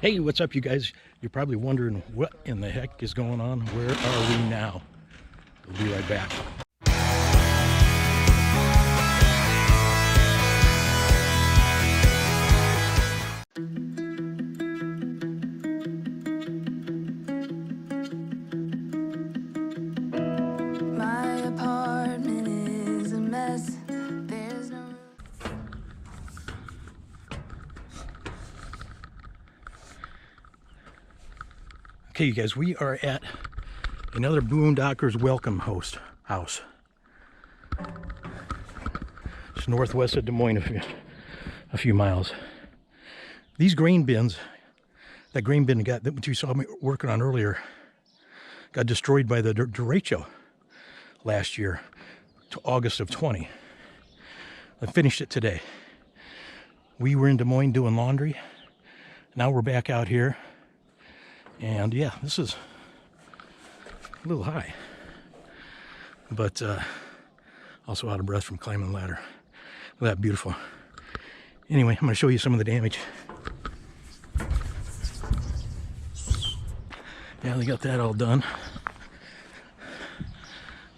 Hey, what's up, you guys? You're probably wondering what in the heck is going on. Where are we now? We'll be right back. My apartment is a mess. There's no Okay, you guys, we are at another Boondockers Welcome house. It's northwest of Des Moines, a few miles. These grain bins, that grain bin that you saw me working on earlier, got destroyed by the derecho last year, to August of 20. I finished it today. We were in Des Moines doing laundry. Now we're back out here. And yeah, this is a little high, but also out of breath from climbing the ladder. Look at that, beautiful. Anyway, I'm going to show you some of the damage. Yeah, they got that all done. I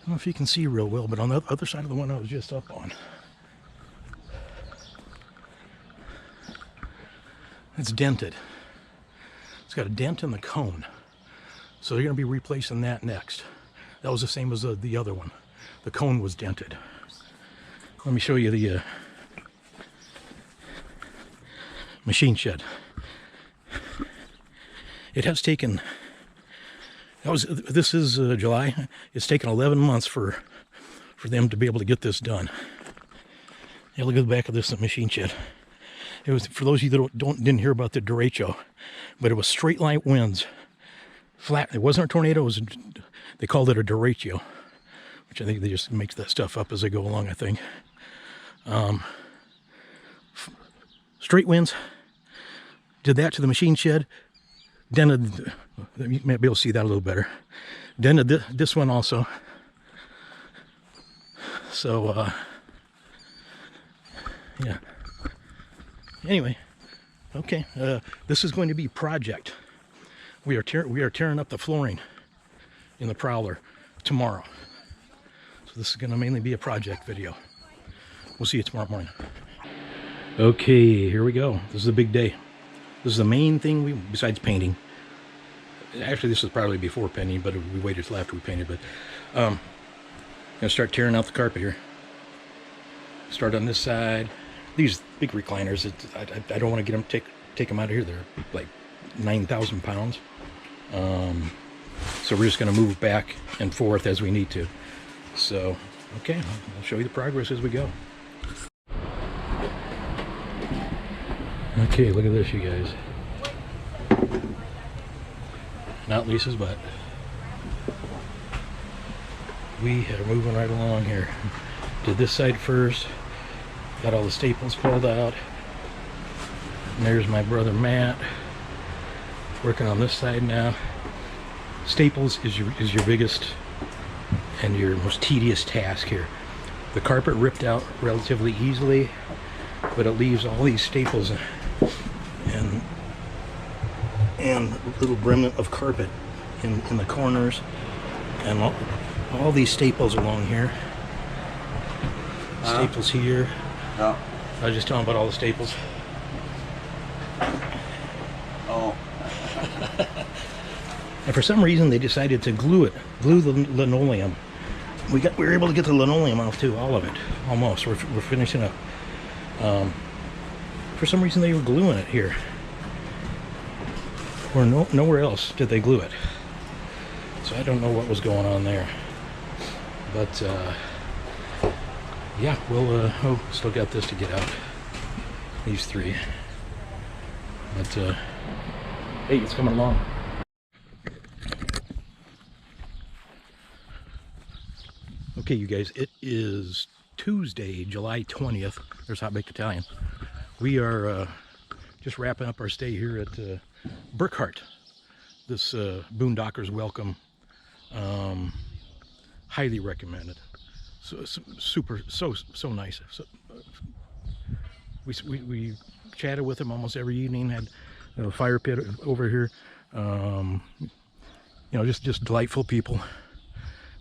don't know if you can see real well, but on the other side of the one I was just up on, it's dented. It's got a dent in the cone. So they're going to be replacing that next. That was the same as the other one. The cone was dented. Let me show you the machine shed. It has taken, this is July. It's taken 11 months for them to be able to get this done. Yeah, look at the back of this machine shed. It was, for those of you that didn't hear about the derecho, but it was straight line winds, flat. It wasn't a tornado. It was, they called it a derecho, which I think they just make that stuff up as they go along, I think. Straight winds, did that to the machine shed, dented, you may be able to see that a little better, dented this one also. So, yeah. Anyway, okay, this is going to be project. We are tearing up the flooring in the Prowler tomorrow. So this is going to mainly be a project video. We'll see you tomorrow morning. Okay, here we go. This is a big day. This is the main thing besides painting. Actually, this was probably before painting, but we waited till after we painted. But I'm gonna start tearing out the carpet here. Start on this side. These big recliners, I don't want to get them, take them out of here. They're like 9,000 pounds. So we're just going to move back and forth as we need to. So, okay, I'll show you the progress as we go. Okay, look at this, you guys. Not Lisa's butt. We are moving right along here. Did this side first. Got all the staples pulled out. And there's my brother Matt working on this side now. Staples is your biggest and your most tedious task here. The carpet ripped out relatively easily, but it leaves all these staples and a little remnant of carpet in the corners, and all these staples along here. Staples here. No. I was just telling about all the staples. Oh. And for some reason they decided to glue the linoleum. We were able to get the linoleum off too, all of it, almost. We're finishing up. For some reason they were gluing it here. Where nowhere else did they glue it. So I don't know what was going on there. But yeah, we'll still got this to get out. These three. But hey, it's coming along. Okay, you guys, it is Tuesday, July 20th. There's Hot Baked Italian. We are just wrapping up our stay here at Burkhart. This Boondockers Welcome. Highly recommended. So nice. So, we chatted with him almost every evening. Had a fire pit over here. You know, just delightful people.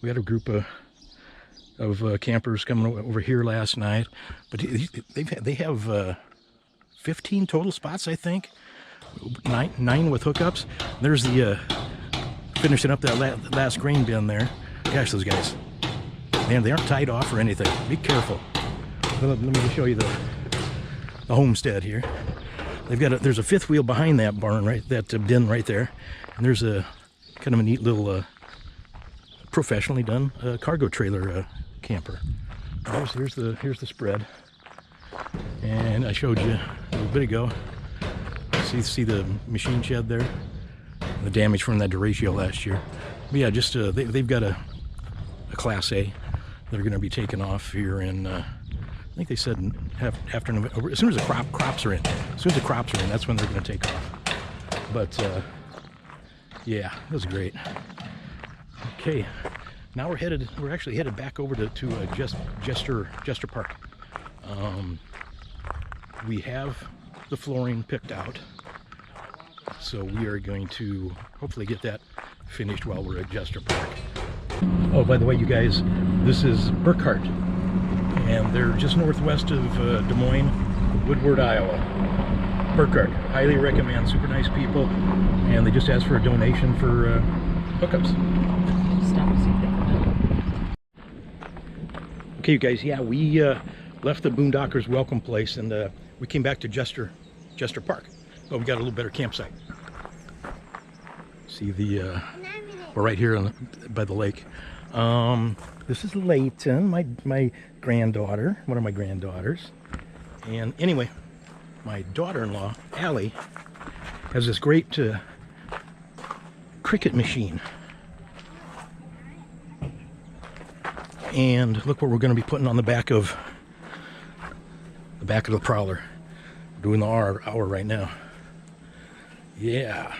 We had a group of campers coming over here last night, but they have 15 total spots, I think. Nine with hookups. There's the finishing up that last grain bin there. Gosh, those guys, man, they aren't tied off or anything. Be careful. Let me just show you the homestead here. They've got there's a fifth wheel behind that barn, right, that bin right there, and there's a kind of a neat little professionally done cargo trailer camper. Here's the spread, and I showed you a little bit ago. See the machine shed there, the damage from that derecho last year. But yeah, just they've got a Class A that are going to be taken off here in. I think they said after November, as soon as the crops are in. As soon as the crops are in, that's when they're going to take off. But yeah, it was great. Okay, now we're actually headed back over to Jester Park. We have the flooring picked out, so we are going to hopefully get that finished while we're at Jester Park. Oh, by the way, you guys, this is Burkhardt, and they're just northwest of Des Moines, Woodward, Iowa. Burkhardt, highly recommend. Super nice people, and they just asked for a donation for hookups. Okay, you guys, yeah, we left the Boondockers Welcome Place, and we came back to Jester Park. Well, we got a little better campsite. See the we're right here by the lake. This is Layton, my granddaughter, one of my granddaughters. And anyway, my daughter-in-law, Allie, has this great cricket machine. And look what we're going to be putting on the back of the Prowler. We're doing the hour right now. Yeah.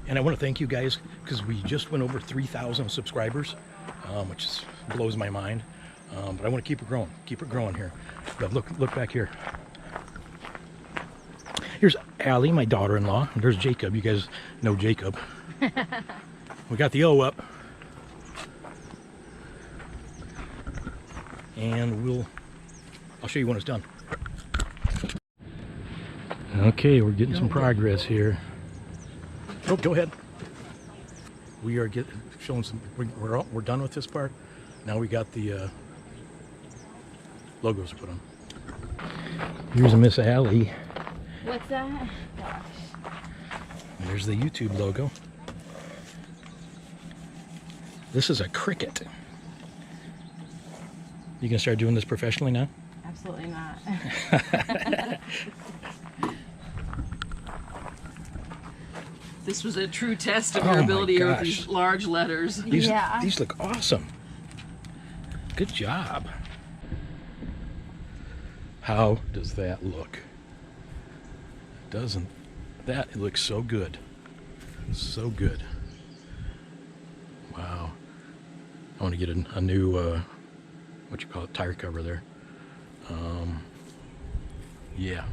And I want to thank you guys, because we just went over 3,000 subscribers, which blows my mind. But I want to keep it growing here. But look back here. Here's Allie, my daughter-in-law. There's Jacob. You guys know Jacob. We got the O up. And I'll show you when it's done. Okay, we're getting some progress here. Oh, go ahead. We are showing some. We're done with this part. Now we got the logos put on. Here's a Miss Allie. What's that? There's the YouTube logo. This is a cricket. You gonna start doing this professionally now? Absolutely not. This was a true test of your ability with these large letters. These look awesome. Good job. How does that look? Doesn't that? It looks so good. So good. Wow. I want to get a new what you call it, tire cover there. Yeah.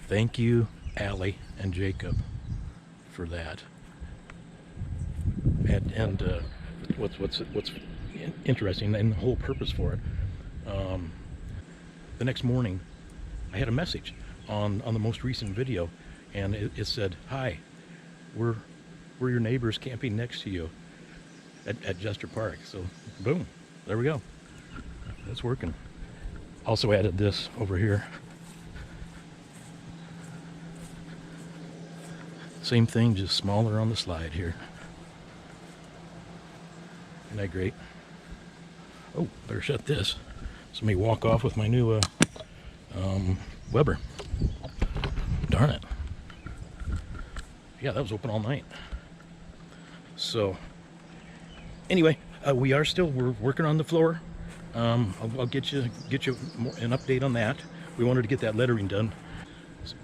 Thank you, Allie and Jacob, for that. And what's interesting, and the whole purpose for it, the next morning I had a message on the most recent video, and it said, "Hi, we're your neighbors camping next to you at Jester Park." So boom, there we go. That's working. Also added this over here. Same thing, just smaller on the slide here. Isn't that great? Oh, better shut this. So let me walk off with my new Weber. Darn it. Yeah, that was open all night. So anyway, we're working on the floor. I'll get you an update on that. We wanted to get that lettering done,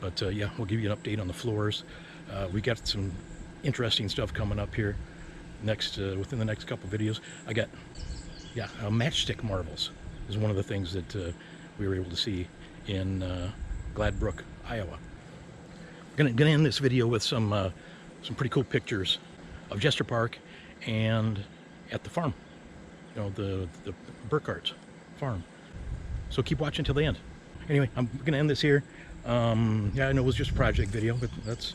but yeah, we'll give you an update on the floors. We got some interesting stuff coming up here within the next couple videos. I got matchstick marbles is one of the things that we were able to see in Gladbrook, Iowa. Gonna end this video with some pretty cool pictures of Jester Park and at the farm. You know, the Burkhart's farm. So keep watching till the end. Anyway, I'm gonna end this here. Yeah, I know it was just a project video, but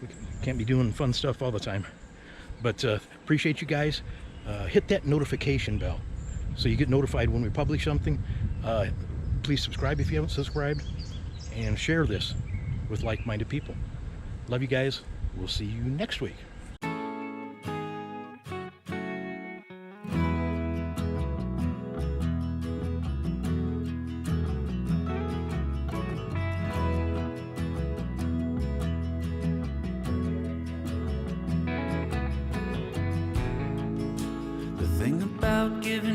we can't be doing fun stuff all the time. But appreciate you guys. Hit that notification bell so you get notified when we publish something. Please subscribe if you haven't subscribed, and share this with like-minded people. Love you guys. We'll see you next week. The thing about giving